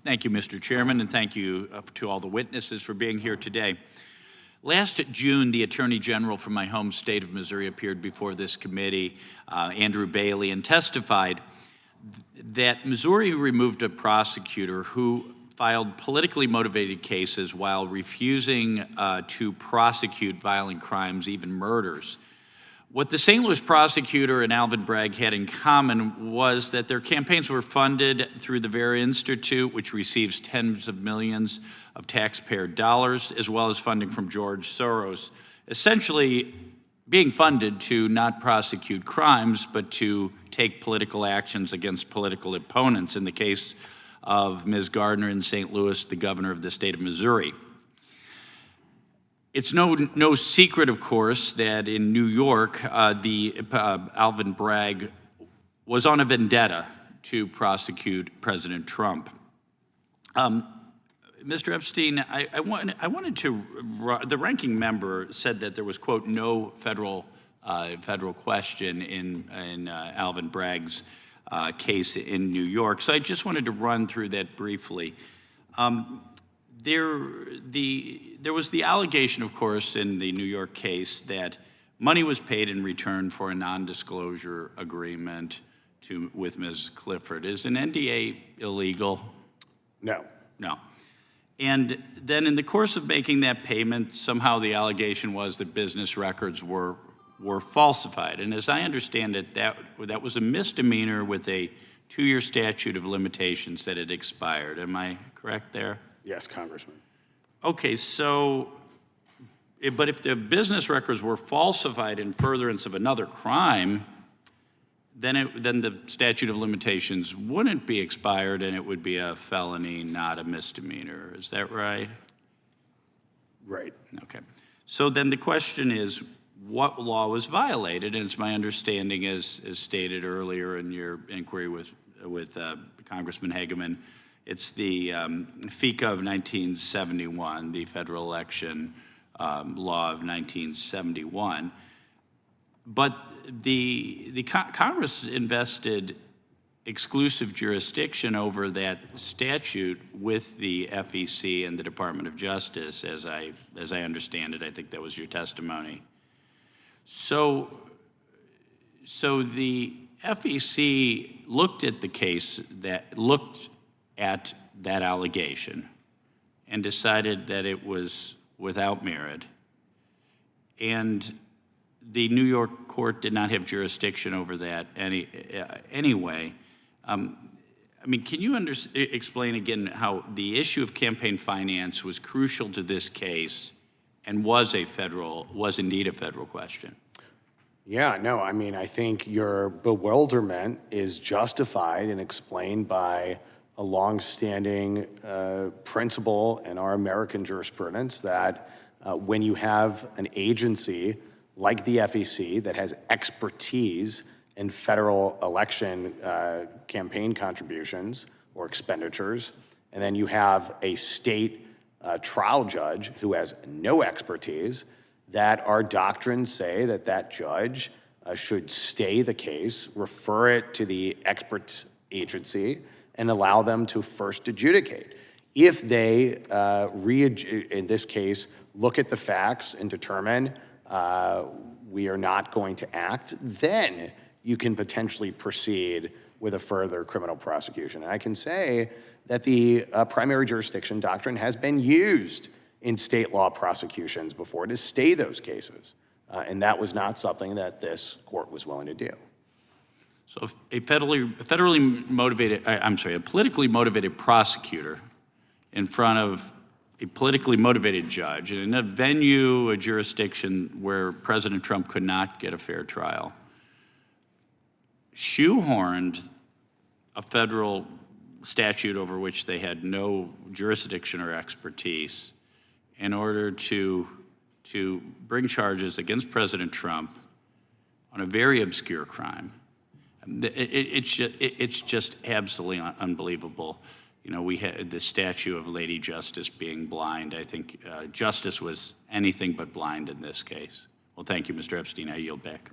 Thank you, Mr. Chairman, and thank you to all the witnesses for being here today. Last June, the Attorney General from my home state of Missouri appeared before this committee, Andrew Bailey, and testified that Missouri removed a prosecutor who filed politically motivated cases while refusing to prosecute violent crimes, even murders. What the St. Louis prosecutor and Alvin Bragg had in common was that their campaigns were funded through the Vera Institute, which receives tens of millions of taxpayer dollars, as well as funding from George Soros, essentially being funded to not prosecute crimes, but to take political actions against political opponents. In the case of Ms. Gardner in St. Louis, the governor of the state of Missouri. It's no secret, of course, that in New York, Alvin Bragg was on a vendetta to prosecute President Trump. Mr. Epstein, I wanted to, the ranking member said that there was, quote, no federal question in Alvin Bragg's case in New York. So I just wanted to run through that briefly. There was the allegation, of course, in the New York case that money was paid in return for a non-disclosure agreement with Ms. Clifford. Is an NDA illegal? No. No. And then in the course of making that payment, somehow the allegation was that business records were falsified. And as I understand it, that was a misdemeanor with a 2-year statute of limitations that had expired. Am I correct there? Yes, Congressman. Okay, so, but if the business records were falsified in furtherance of another crime, then the statute of limitations wouldn't be expired and it would be a felony, not a misdemeanor. Is that right? Right. Okay. So then the question is, what law was violated? And it's my understanding, as stated earlier in your inquiry with Congressman Hageman, it's the FECA of 1971, the federal election law of 1971. But the Congress invested exclusive jurisdiction over that statute with the FEC and the Department of Justice, as I understand it. I think that was your testimony. So the FEC looked at the case, looked at that allegation and decided that it was without merit. And the New York court did not have jurisdiction over that anyway. I mean, can you explain again how the issue of campaign finance was crucial to this case and was indeed a federal question? Yeah, no, I mean, I think your bewilderment is justified and explained by a longstanding principle in our American jurisprudence that when you have an agency like the FEC that has expertise in federal election campaign contributions or expenditures, and then you have a state trial judge who has no expertise, that our doctrines say that that judge should stay the case, refer it to the expert agency, and allow them to first adjudicate. If they, in this case, look at the facts and determine we are not going to act, then you can potentially proceed with a further criminal prosecution. And I can say that the primary jurisdiction doctrine has been used in state law prosecutions before to stay those cases. And that was not something that this court was willing to do. So if a politically motivated prosecutor in front of a politically motivated judge in a venue, a jurisdiction where President Trump could not get a fair trial, shoehorned a federal statute over which they had no jurisdiction or expertise in order to bring charges against President Trump on a very obscure crime. It's just absolutely unbelievable. You know, we had the statue of Lady Justice being blind. I think justice was anything but blind in this case. Well, thank you, Mr. Epstein. I yield back.